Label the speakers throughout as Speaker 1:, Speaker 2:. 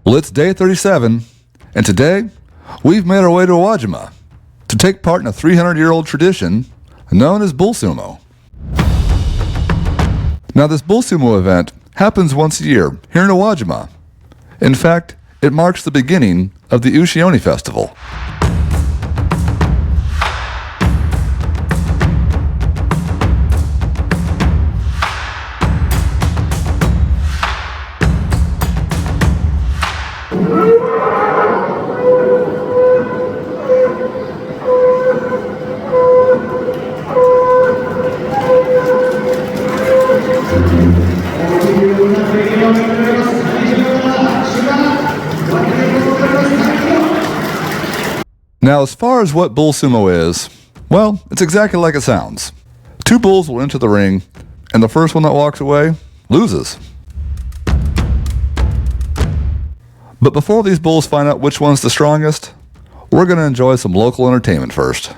Speaker 1: Well, it's day 37, and today we've made our way to Uwajima to take part in a 300-year-old tradition known as Bull Sumo. Now, this Bull Sumo event happens once a year here in Uwajima. In fact, it marks the beginning of the Ushi-oni festival. Now, as far as what Bull Sumo is, well, it's exactly like it sounds. Two bulls will enter the ring, and the first one that walks away loses. But before these bulls find out which one's the strongest, we're going to enjoy some local entertainment first.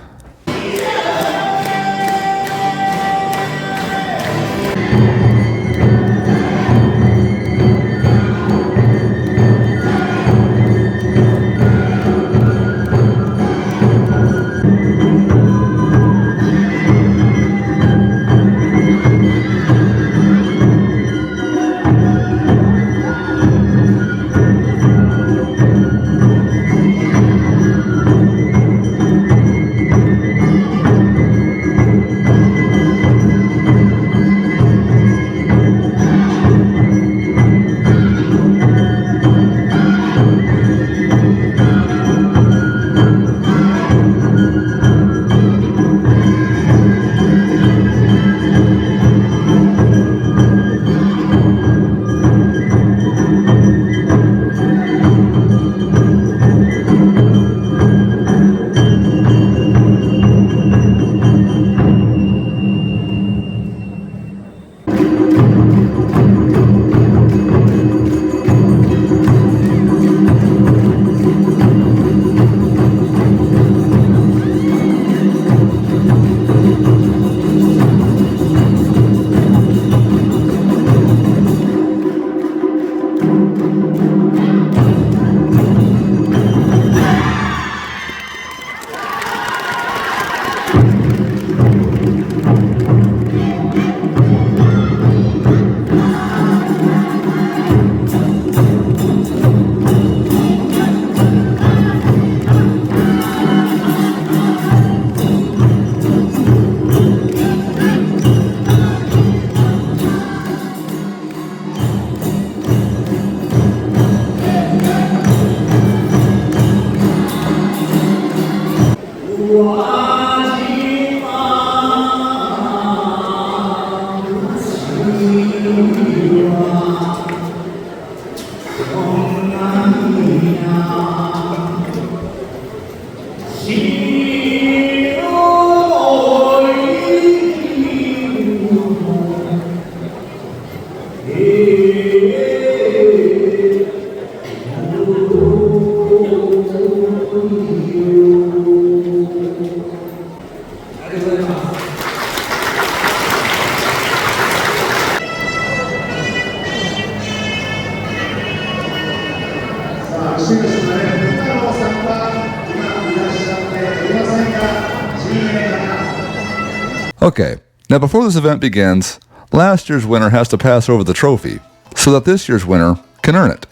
Speaker 1: Okay, now before this event begins, last year's winner has to pass over the trophy so that this year's winner can earn it.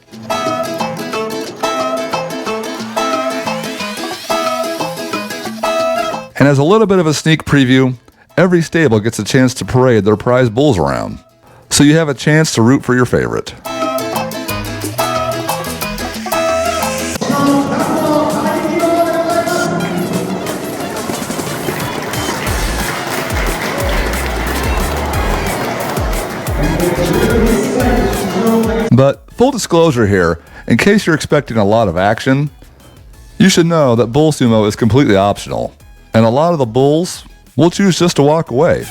Speaker 1: And as a little bit of a sneak preview, every stable gets a chance to parade their prize bulls around, so you have a chance to root for your favorite. But full disclosure here, in case you're expecting a lot of action, you should know that Bull Sumo is completely optional, and a lot of the bulls will choose just to walk away.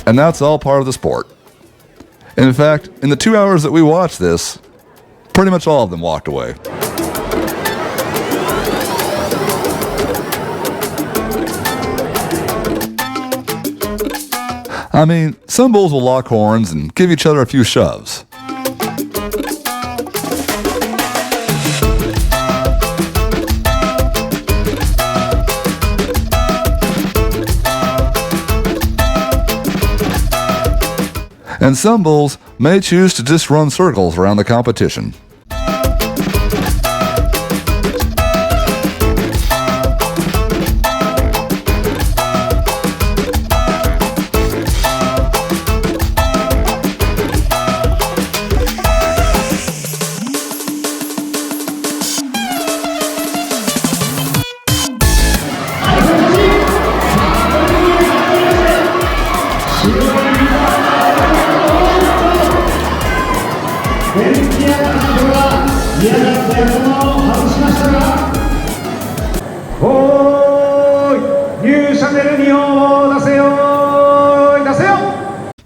Speaker 1: And that's all part of the sport. In fact, in the 2 hours that we watched this, pretty much all of them walked away. I mean, some bulls will lock horns and give each other a few shoves. And some bulls may choose to just run circles around the competition.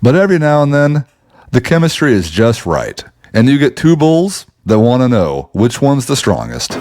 Speaker 1: But every now and then, the chemistry is just right, and you get two bulls that want to know which one's the strongest.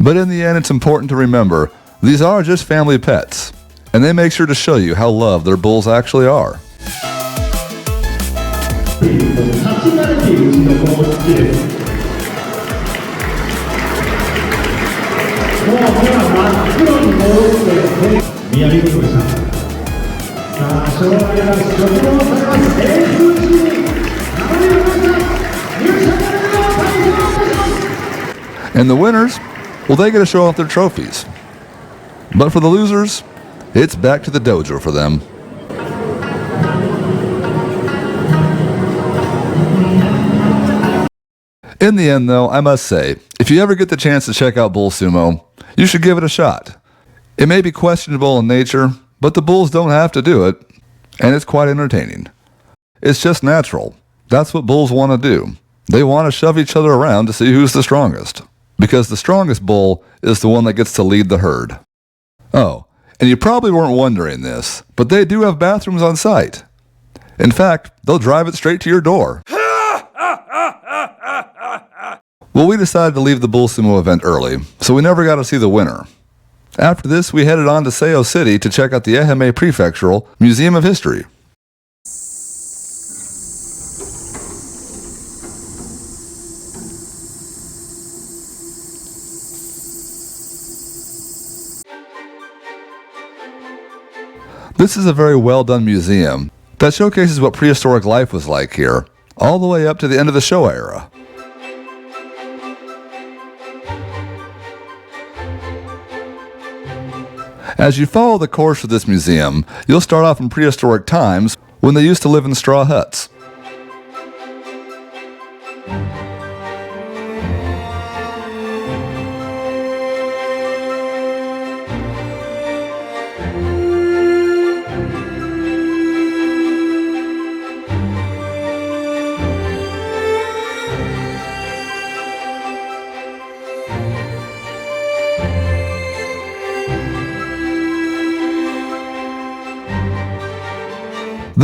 Speaker 1: But in the end, it's important to remember, these are just family pets, and they make sure to show you how loved their bulls actually are. And the winners, well, they get to show off their trophies. But for the losers, it's back to the dojo for them. In the end, though, I must say, if you ever get the chance to check out Bull Sumo, you should give it a shot. It may be questionable in nature, but the bulls don't have to do it, and it's quite entertaining. It's just natural. That's what bulls want to do. They want to shove each other around to see who's the strongest, because the strongest bull is the one that gets to lead the herd. Oh, and you probably weren't wondering this, but they do have bathrooms on site. In fact, they'll drive it straight to your door. Well, we decided to leave the Bull Sumo event early, so we never got to see the winner. After this, we headed on to Seio City to check out the Ehime Prefectural Museum of History. This is a very well done museum that showcases what prehistoric life was like here, all the way up to the end of the Showa era. As you follow the course of this museum, you'll start off in prehistoric times when they used to live in straw huts.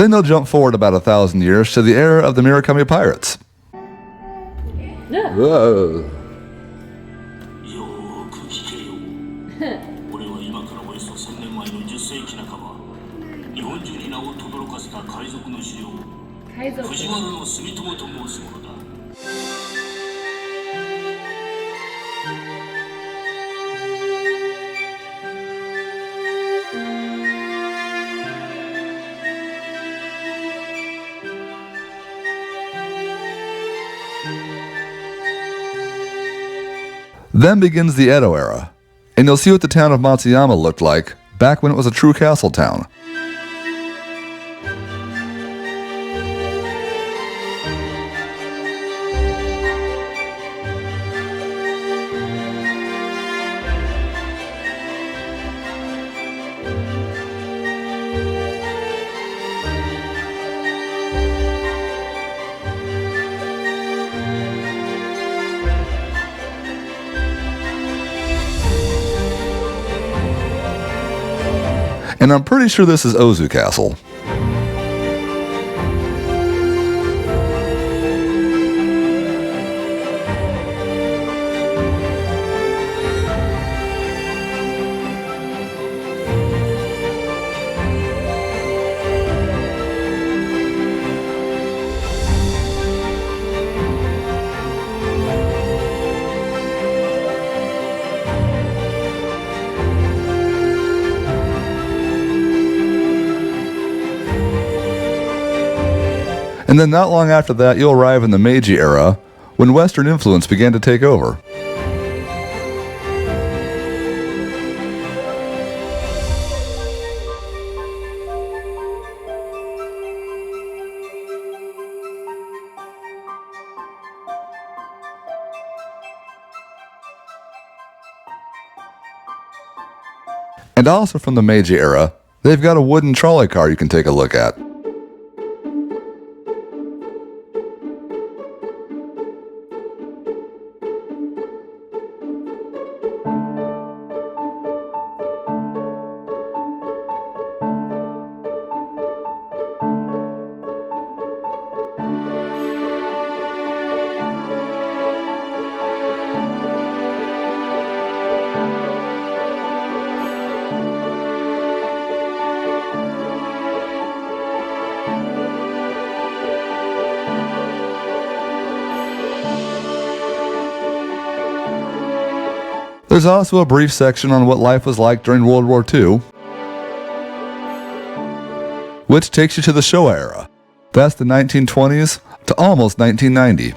Speaker 1: Then they'll jump forward about 1,000 years to the era of the Murakami pirates. Whoa.
Speaker 2: よーく聞けよ。俺は今からおよそ1000年前の10世紀半ば、日本中に名を轟かせた海賊の首領、藤原の住友と申す者だ。
Speaker 1: Then begins the Edo era, and you'll see what the town of Matsuyama looked like back when it was a true castle town. And I'm pretty sure this is Ozu Castle. And then not long after that, you'll arrive in the Meiji era, when Western influence began to take over. And also from the Meiji era, they've got a wooden trolley car you can take a look at. There's also a brief section on what life was like during World War II, which takes you to the Showa era. That's the 1920s to almost 1990.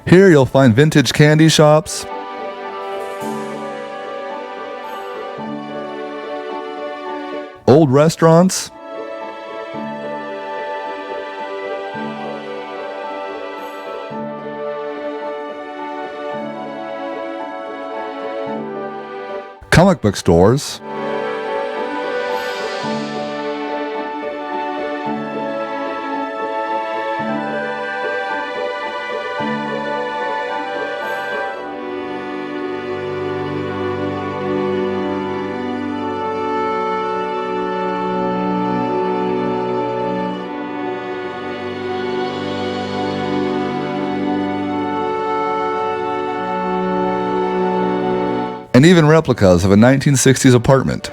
Speaker 1: Here you'll find vintage candy shops, old restaurants, comic book stores, and even replicas of a 1960s apartment.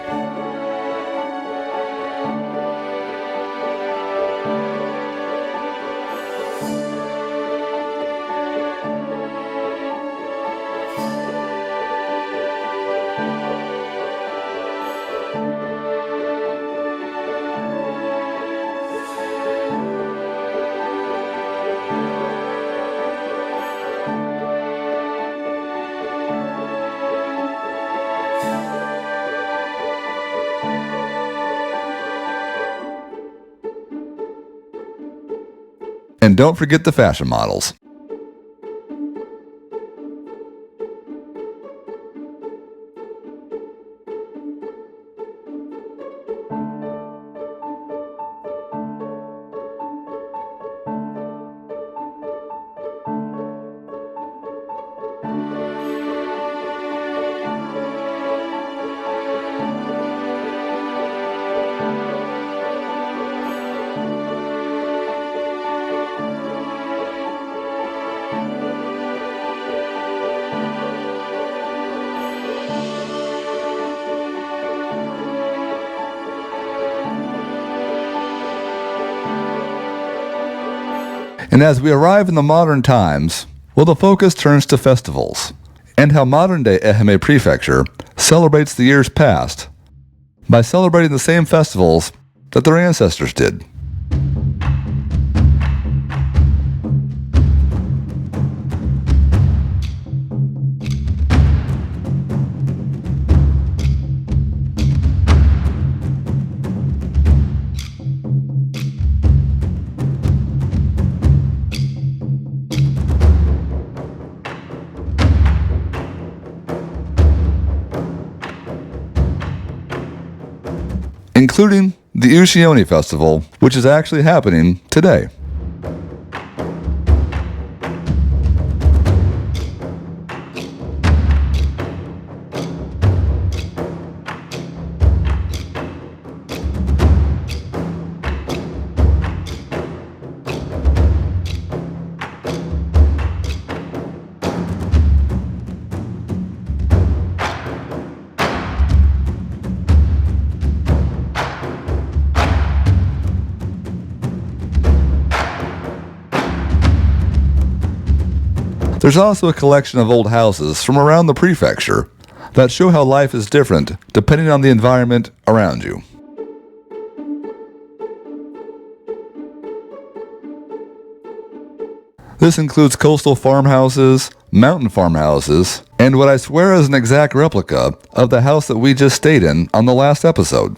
Speaker 1: And don't forget the fashion models. And as we arrive in the modern times, well, the focus turns to festivals, and how modern-day Ehime Prefecture celebrates the years past by celebrating the same festivals that their ancestors did. Including the Ushi-oni festival, which is actually happening today. There's also a collection of old houses from around the prefecture that show how life is different depending on the environment around you. This includes coastal farmhouses, mountain farmhouses, and what I swear is an exact replica of the house that we just stayed in on the last episode.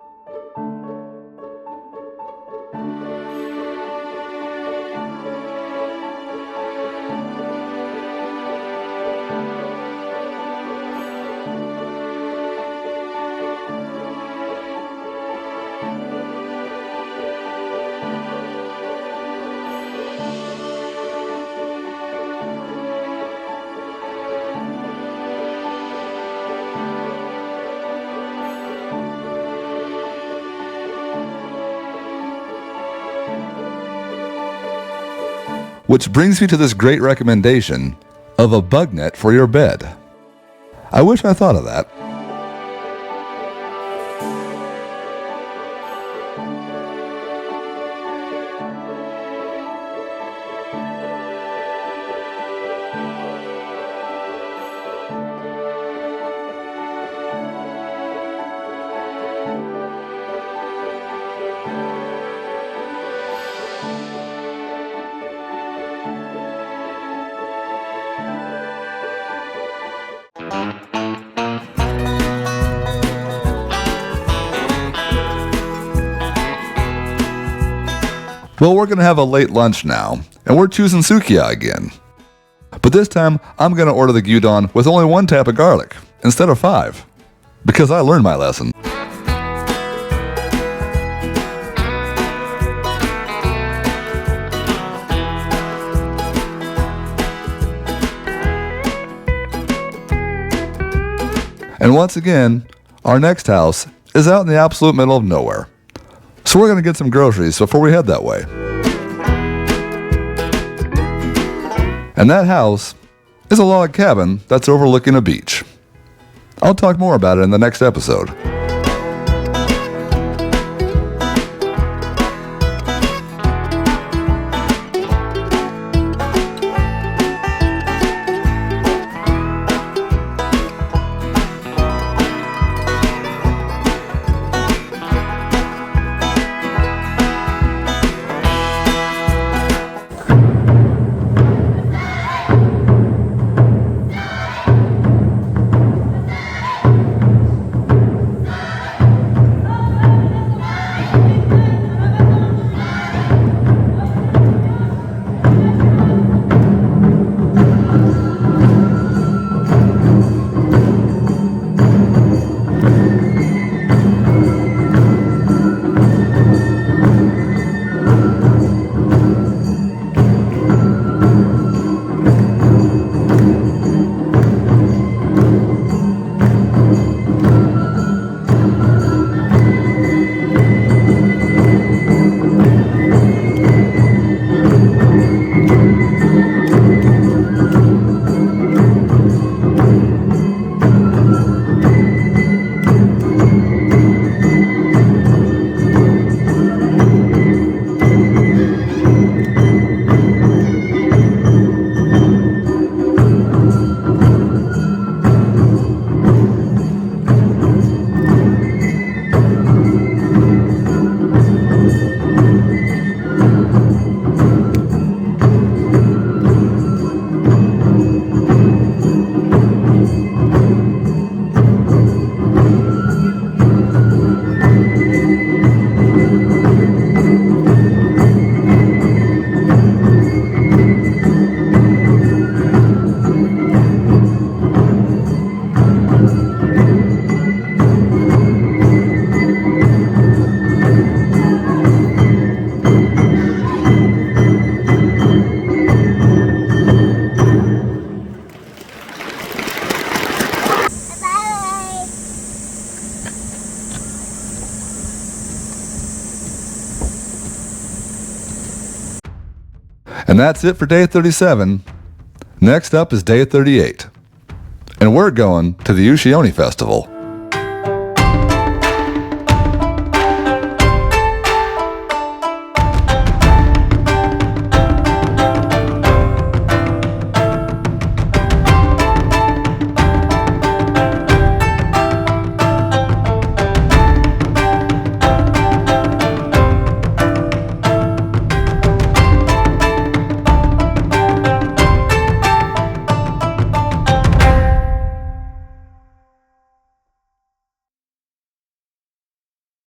Speaker 1: Which brings me to this great recommendation of a bug net for your bed. I wish I thought of that. Well, we're going to have a late lunch now, and we're choosing sukiya again. But this time, I'm going to order the gyudon with only 1 tap of garlic, instead of 5. Because I learned my lesson. And once again, our next house is out in the absolute middle of nowhere. So we're going to get some groceries before we head that way. And that house is a log cabin that's overlooking a beach. I'll talk more about it in the next episode. And that's it for day 37. Next up is day 38. And we're going to the Ushi-oni festival.